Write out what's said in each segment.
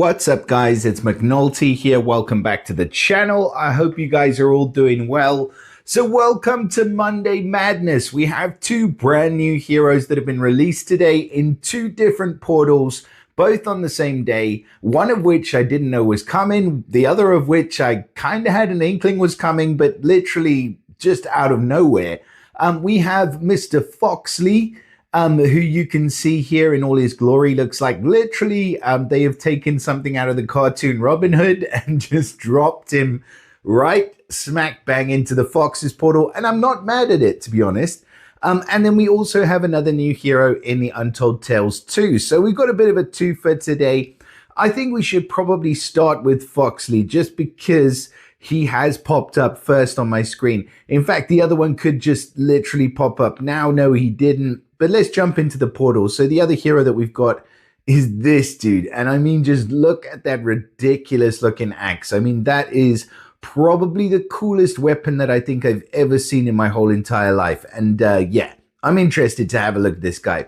What's up, guys? It's McNulty here. Welcome back to the channel. I hope you guys are all doing well. So welcome to Monday Madness. We have two brand new heroes that have been released today in two different portals, both on the same day, one of which I didn't know was coming, the other of which I kind of had an inkling was coming, but literally just out of nowhere. We have Mr. Foxley, who you can see here in all his glory. Looks like literally they have taken something out of the cartoon Robin Hood and just dropped him right smack bang into the Fox's portal. And I'm not mad at it, to be honest. And then we also have another new hero in the Untold Tales too. So we've got a bit of a twofer today. I think we should probably start with Foxley just because he has popped up first on my screen. In fact, the other one could just literally pop up now. No, he didn't. But let's jump into the portal. So the other hero that we've got is this dude. And I mean, just look at that ridiculous looking axe. I mean, that is probably the coolest weapon that I think I've ever seen in my whole entire life. And yeah, I'm interested to have a look at this guy.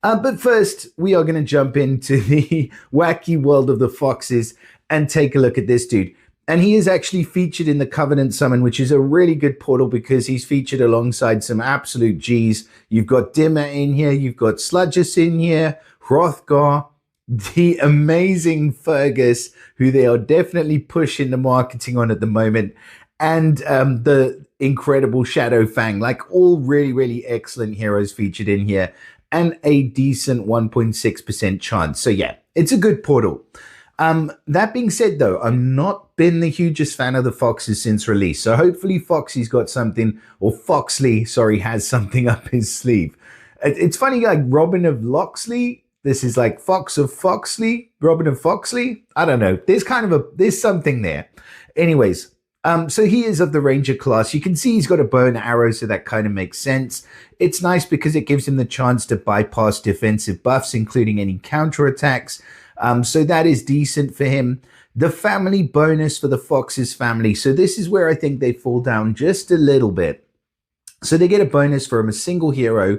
But first, we are going to jump into the wacky world of the foxes and take a look at this dude. And he is actually featured in the Covenant Summon, which is a really good portal because he's featured alongside some absolute G's. You've got Dimmer in here, you've got Sludgus in here, Hrothgar, the amazing Fergus, who they are definitely pushing the marketing on at the moment, and the incredible Shadow Fang. Like, all really, really excellent heroes featured in here, and a decent 1.6% chance. So yeah, it's a good portal. That being said, though, I've not been the hugest fan of the Foxes since release. So hopefully Foxy's got something, or Foxley, sorry, has something up his sleeve. It's funny, like Robin of Locksley. This is like Fox of Foxley, Robin of Foxley. I don't know. There's something there. Anyways, so he is of the Ranger class. You can see he's got a bow and arrow, so that kind of makes sense. It's nice because it gives him the chance to bypass defensive buffs, including any counterattacks. So that is decent for him. The family bonus for the Fox's family. So this is where I think they fall down just a little bit. So they get a bonus from a single hero,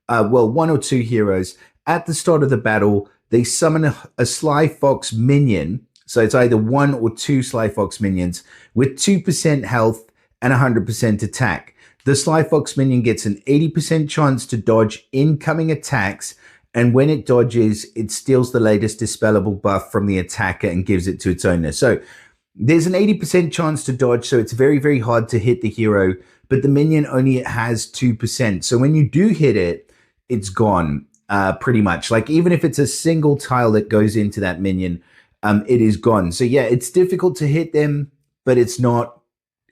well, one or two heroes. At the start of the battle, they summon a Sly Fox minion. So it's either one or two Sly Fox minions with 2% health and 100% attack. The Sly Fox minion gets an 80% chance to dodge incoming attacks. And when it dodges, it steals the latest dispellable buff from the attacker and gives it to its owner. So there's an 80% chance to dodge, so it's very, very hard to hit the hero, but the minion only has 2%. So when you do hit it, it's gone pretty much. Like, even if it's a single tile that goes into that minion, it is gone. So yeah, it's difficult to hit them, but it's not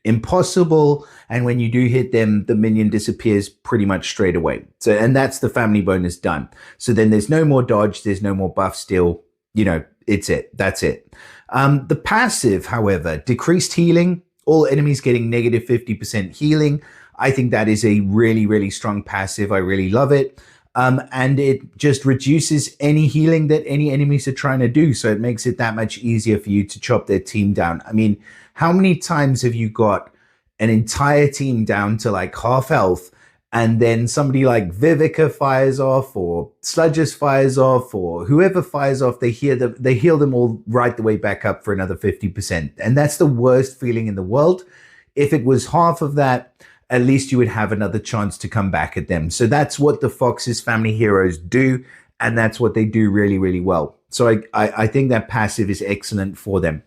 impossible. And when you do hit them, the minion disappears pretty much straight away. So, and that's the family bonus done. So then there's no more dodge, there's no more buff steal. You know, it's it. That's it. The passive, however, decreased healing, all enemies getting negative 50% healing. I think that is a really, really strong passive. I really love it. And it just reduces any healing that any enemies are trying to do. So it makes it that much easier for you to chop their team down. I mean, how many times have you got an entire team down to like half health, and then somebody like Vivica fires off, or Sludgus fires off, or whoever fires off, they heal them all right the way back up for another 50%. And that's the worst feeling in the world. If it was half of that, at least you would have another chance to come back at them. So that's what the Fox's family heroes do, and that's what they do really, really well. So I think that passive is excellent for them.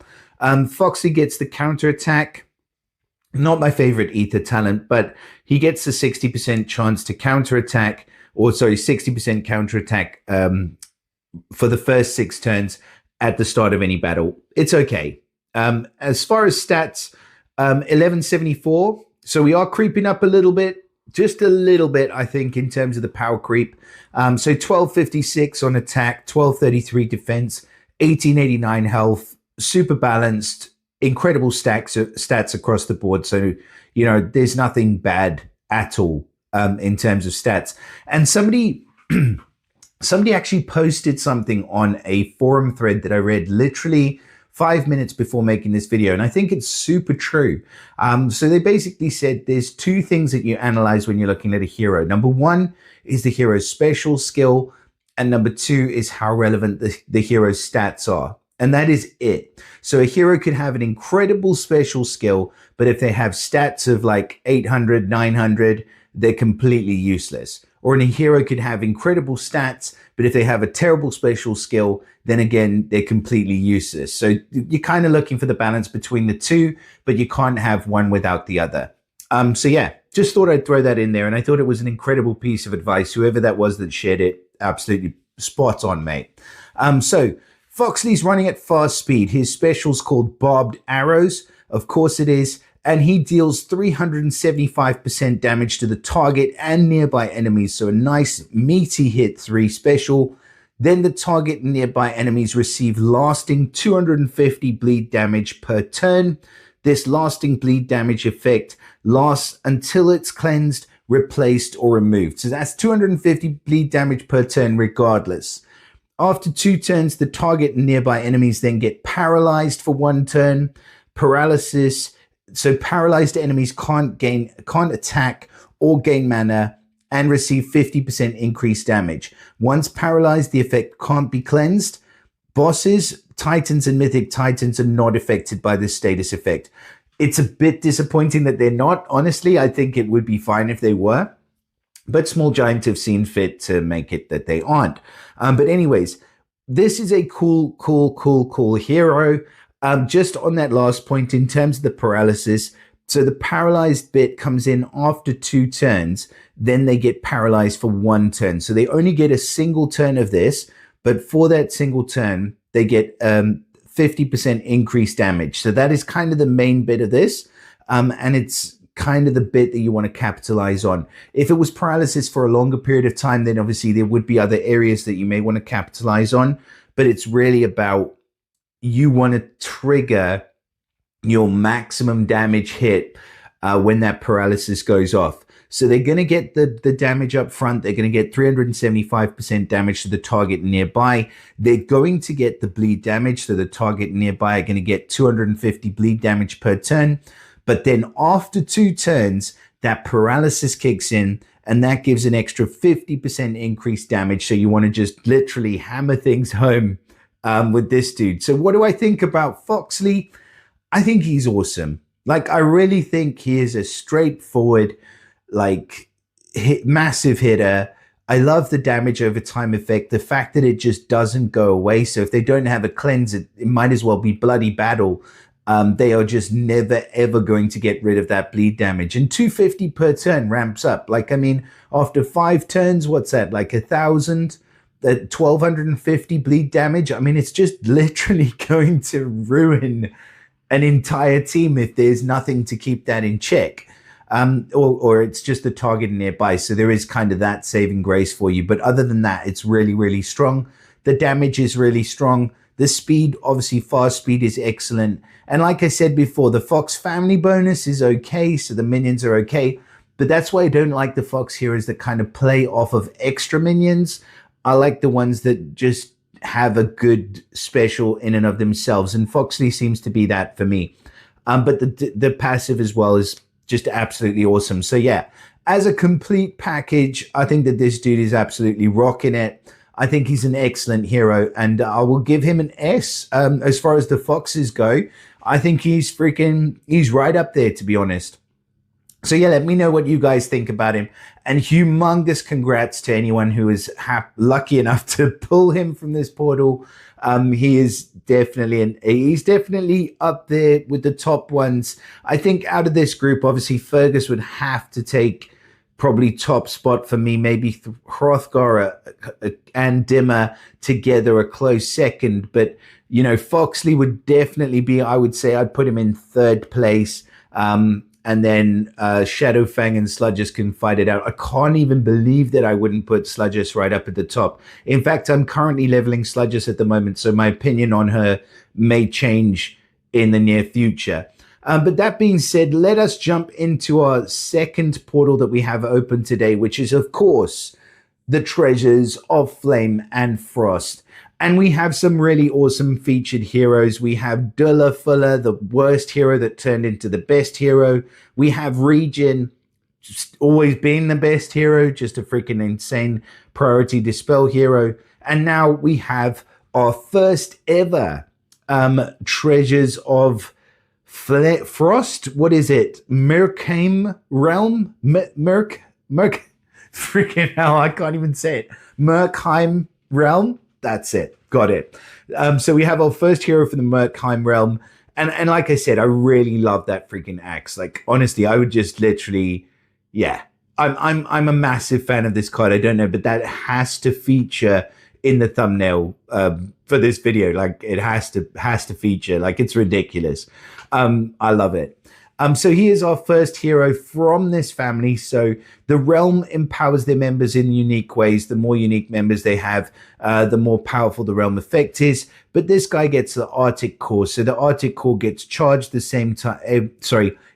Foxy gets the counterattack. Not my favorite ether talent, but he gets a 60% chance to counterattack, or sorry, 60% counterattack for the first 6 turns at the start of any battle. It's okay. As far as stats, 1174. So we are creeping up a little bit, just a little bit, I think, in terms of the power creep. So 1256 on attack, 1233 defense, 1889 health. Super balanced, incredible stats across the board. So, you know, there's nothing bad at all in terms of stats. And somebody actually posted something on a forum thread that I read literally 5 minutes before making this video, and I think it's super true. So they basically said there's two things that you analyze when you're looking at a hero. Number one is the hero's special skill, and number two is how relevant the hero's stats are. And that is it. So a hero could have an incredible special skill, but if they have stats of like 800, 900, they're completely useless. Or a hero could have incredible stats, but if they have a terrible special skill, then again, they're completely useless. So you're kind of looking for the balance between the two, but you can't have one without the other. So yeah, just thought I'd throw that in there. And I thought it was an incredible piece of advice. Whoever that was that shared it, absolutely spot on, mate. So Foxley's running at fast speed. His special's called Barbed Arrows. Of course it is. And he deals 375% damage to the target and nearby enemies. So a nice meaty hit 3 special. Then the target and nearby enemies receive lasting 250 bleed damage per turn. This lasting bleed damage effect lasts until it's cleansed, replaced, or removed. So that's 250 bleed damage per turn regardless. After 2 turns, the target and nearby enemies then get paralyzed for 1 turn. Paralysis. So paralyzed enemies can't attack or gain mana and receive 50% increased damage. Once paralyzed, the effect can't be cleansed. Bosses, Titans, and Mythic Titans are not affected by this status effect. It's a bit disappointing that they're not. Honestly, I think it would be fine if they were. But Small Giant have seen fit to make it that they aren't. But anyways, this is a cool hero. Just on that last point, in terms of the paralysis, so the paralyzed bit comes in after 2 turns, then they get paralyzed for 1 turn. So they only get a single turn of this, but for that single turn, they get 50% increased damage. So that is kind of the main bit of this. And it's kind of the bit that you want to capitalize on. If it was paralysis for a longer period of time, then obviously there would be other areas that you may want to capitalize on. But it's really about you want to trigger your maximum damage hit when that paralysis goes off. So they're going to get the damage up front. They're going to get 375% damage to the target nearby. They're going to get the bleed damage. So the target nearby are going to get 250 bleed damage per turn. But then after 2 turns, that paralysis kicks in and that gives an extra 50% increased damage. So you want to just literally hammer things home with this dude. So what do I think about Foxley? I think he's awesome. Like, I really think he is a straightforward, like, massive hitter. I love the damage over time effect. The fact that it just doesn't go away. So if they don't have a cleanse, it might as well be bloody battle. They are just never, ever going to get rid of that bleed damage. And 250 per turn ramps up. Like, I mean, after 5 turns, what's that? Like 1,000? 1,250 bleed damage. I mean, it's just literally going to ruin an entire team if there's nothing to keep that in check. Or it's just the target nearby. So there is kind of that saving grace for you. But other than that, it's really, really strong. The damage is really strong. The speed, obviously, fast speed is excellent. And like I said before, the Fox family bonus is okay. So the minions are okay. But that's why I don't like the Fox heroes that kind of play off of extra minions. I like the ones that just have a good special in and of themselves. And Foxley seems to be that for me. But the passive as well is just absolutely awesome. So yeah, as a complete package, I think that this dude is absolutely rocking it. I think he's an excellent hero, and I will give him an S. As far as the Foxes go, I think he's right up there, to be honest. So yeah, let me know what you guys think about him. And humongous congrats to anyone who is lucky enough to pull him from this portal. He's definitely up there with the top ones. I think out of this group, obviously Fergus would have to take probably top spot for me. Maybe Hrothgar and Dimmer together a close second. But, you know, Foxley would definitely be, I would say I'd put him in 3rd place. And then Shadowfang and Sludgus can fight it out. I can't even believe that I wouldn't put Sludgus right up at the top. In fact, I'm currently leveling Sludgus at the moment, so my opinion on her may change in the near future. But that being said, let us jump into our second portal that we have open today, which is, of course, the Treasures of Flame and Frost. And we have some really awesome featured heroes. We have Dulla Fuller, the worst hero that turned into the best hero. We have Regen, just always being the best hero, just a freaking insane priority dispel hero. And now we have our first ever treasures of Frost. What is it? Merkheim realm? Merk. Freaking hell! I can't even say it. Merkheim realm. That's it. Got it. So we have our first hero for the Merkheim realm, and like I said, I really love that freaking axe. Like honestly, I would just literally, yeah. I'm a massive fan of this card. I don't know, but that has to feature in the thumbnail for this video. Like it has to feature. Like it's ridiculous. I love it. So he is our first hero from this family. So the realm empowers their members in unique ways. The more unique members they have, the more powerful the realm effect is. But this guy gets the Arctic Core. So the Arctic Core gets charged the same time.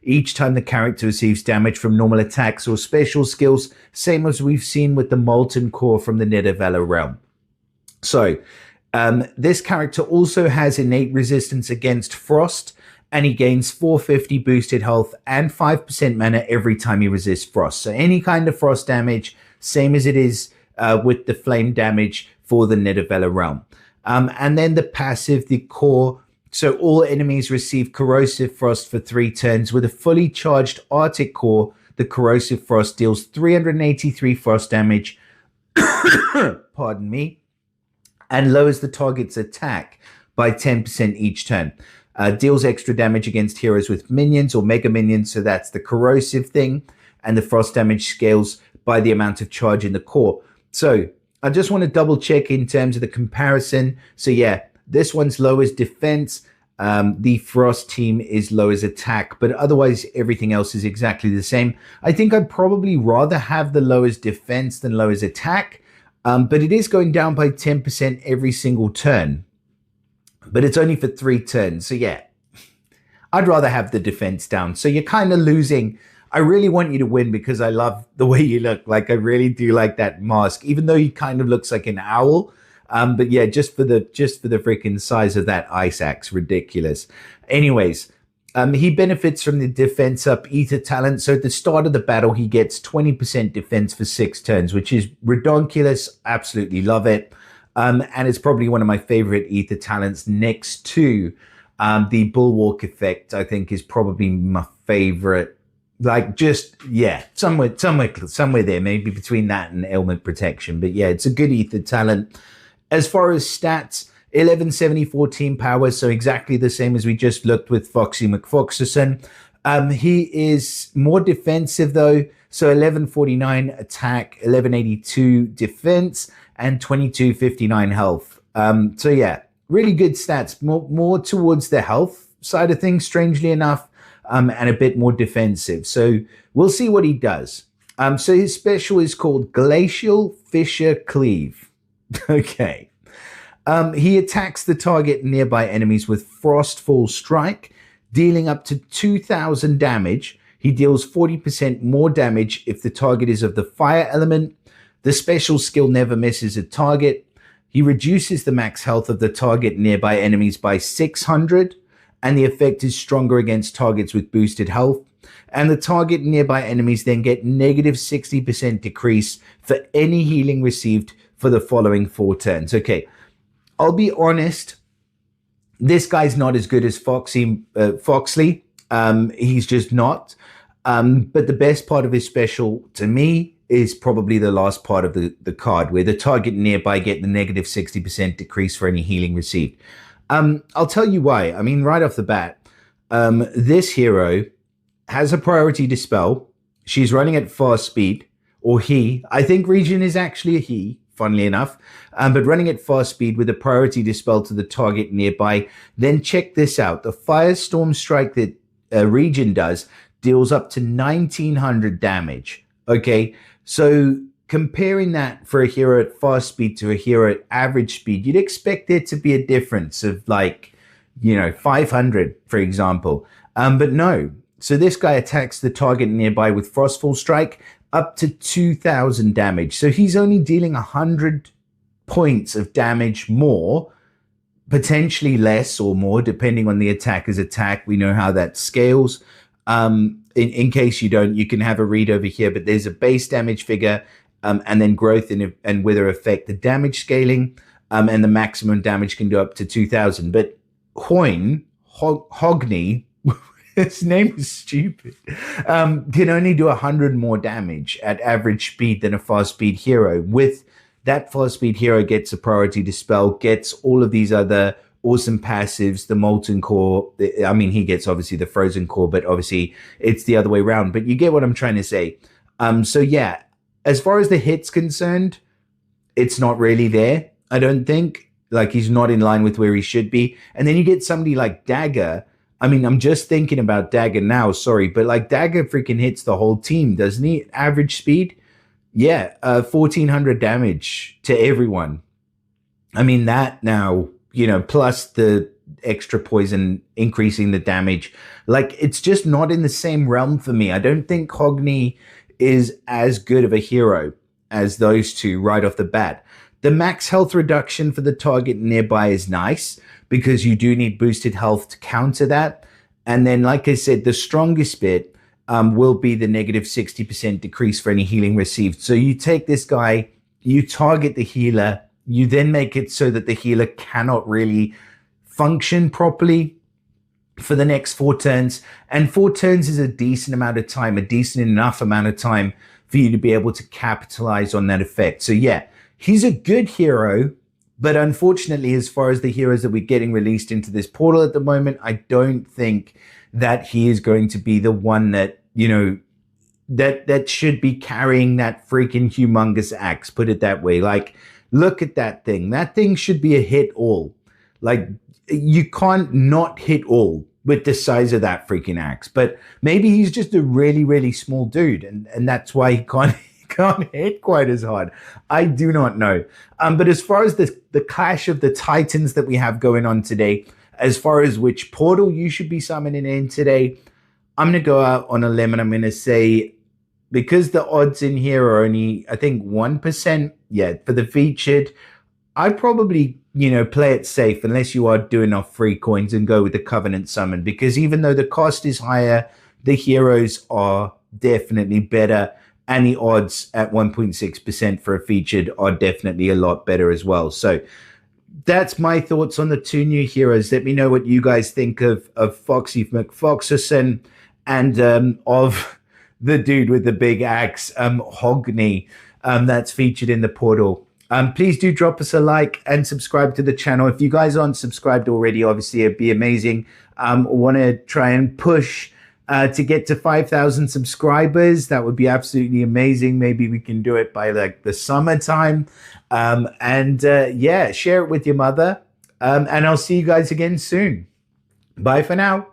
Each time the character receives damage from normal attacks or special skills, same as we've seen with the Molten Core from the Nidavellir realm. So this character also has innate resistance against frost, and he gains 450 boosted health and 5% mana every time he resists frost. So any kind of frost damage, same as it is with the flame damage for the Nidavellir realm. And then the passive, the core. So all enemies receive corrosive frost for 3 turns. With a fully charged Arctic Core, the corrosive frost deals 383 frost damage, pardon me, and lowers the target's attack by 10% each turn. Deals extra damage against heroes with minions or mega minions, so that's the corrosive thing, and the frost damage scales by the amount of charge in the core. So I just want to double check in terms of the comparison. So yeah, this one's lowest defense. The Frost team is lowest attack, but otherwise everything else is exactly the same. I think I'd probably rather have the lowest defense than lowest attack, but it is going down by 10% every single turn. But it's only for 3 turns. So yeah, I'd rather have the defense down. So you're kind of losing. I really want you to win because I love the way you look. Like I really do like that mask, even though he kind of looks like an owl. But yeah, just for the freaking size of that ice axe, ridiculous. Anyways, he benefits from the defense up ether talent. So at the start of the battle, he gets 20% defense for 6 turns, which is ridiculous. Absolutely love it. And it's probably one of my favorite ether talents next to the bulwark effect. I think is probably my favorite. Like just, yeah, somewhere there, maybe between that and ailment protection. But yeah, it's a good ether talent. As far as stats, 1174 team power, so exactly the same as we just looked with Foxy McFoxerson. He is more defensive though, so 1149 attack, 1182 defense, and 2259 health. So yeah, really good stats, more towards the health side of things, strangely enough, and a bit more defensive. So we'll see what he does. So his special is called Glacial Fissure Cleave. Okay. He attacks the target nearby enemies with Frostfall Strike, dealing up to 2000 damage. He deals 40% more damage if the target is of the fire element. The special skill never misses a target. He reduces the max health of the target nearby enemies by 600, and the effect is stronger against targets with boosted health. And the target nearby enemies then get negative 60% decrease for any healing received for the following 4 turns. Okay, I'll be honest, this guy's not as good as Foxley. He's just not. But the best part of his special to me is probably the last part of the card, where the target nearby get the negative 60% decrease for any healing received. I'll tell you why. I mean, right off the bat, this hero has a priority dispel. She's running at fast speed, or he. I think Region is actually a he, funnily enough, but running at fast speed with a priority dispel to the target nearby. Then check this out. The Firestorm Strike that Region does deals up to 1900 damage. Okay, so comparing that for a hero at fast speed to a hero at average speed, you'd expect there to be a difference of 500, for example. But no. So this guy attacks the target nearby with Frostfall Strike up to 2000 damage. So he's only dealing 100 points of damage more, potentially less or more, depending on the attacker's attack. We know how that scales. In case you don't, you can have a read over here, but there's a base damage figure, and then growth and wither effect, the damage scaling, and the maximum damage can go up to 2000. But Hogne, his name is stupid, can only do 100 more damage at average speed than a fast speed hero. With that, fast speed hero gets a priority dispel, gets all of these other awesome passives, the molten core. I mean, he gets obviously the frozen core, but obviously it's the other way around. But you get what I'm trying to say. So yeah, as far as the hit's concerned, it's not really there, I don't think. Like, he's not in line with where he should be. And then you get somebody like Dagger. I mean, I'm just thinking about Dagger now, sorry, but like Dagger freaking hits the whole team, doesn't he? Average speed? Yeah, 1400 damage to everyone. I mean, that now, plus the extra poison increasing the damage. Like, it's just not in the same realm for me. I don't think Hogne is as good of a hero as those two right off the bat. The max health reduction for the target nearby is nice because you do need boosted health to counter that. And then, like I said, the strongest bit will be the negative 60% decrease for any healing received. So you take this guy, you target the healer, you then make it so that the healer cannot really function properly for the next 4 turns. And 4 turns is a decent amount of time, a decent enough amount of time for you to be able to capitalize on that effect. So yeah, he's a good hero, but unfortunately, as far as the heroes that we're getting released into this portal at the moment, I don't think that he is going to be the one that, that should be carrying that freaking humongous axe, put it that way. Like, look at that thing. That thing should be a hit all. Like, you can't not hit all with the size of that freaking axe. But maybe he's just a really, really small dude, and that's why he can't hit quite as hard. I do not know. But as far as the clash of the titans that we have going on today, as far as which portal you should be summoning in today, I'm going to go out on a limb and I'm going to say, because the odds in here are only, I think, 1%, yeah, for the featured, I'd probably, play it safe unless you are doing off free coins and go with the Covenant summon, because even though the cost is higher, the heroes are definitely better. And the odds at 1.6% for a featured are definitely a lot better as well. So that's my thoughts on the 2 new heroes. Let me know what you guys think of Foxy McFoxerson and of the dude with the big axe, Hogne, that's featured in the portal. Please do drop us a like and subscribe to the channel. If you guys aren't subscribed already, obviously it'd be amazing. Want to try and push to get to 5,000 subscribers. That would be absolutely amazing. Maybe we can do it by like the summertime. Yeah, share it with your mother. And I'll see you guys again soon. Bye for now.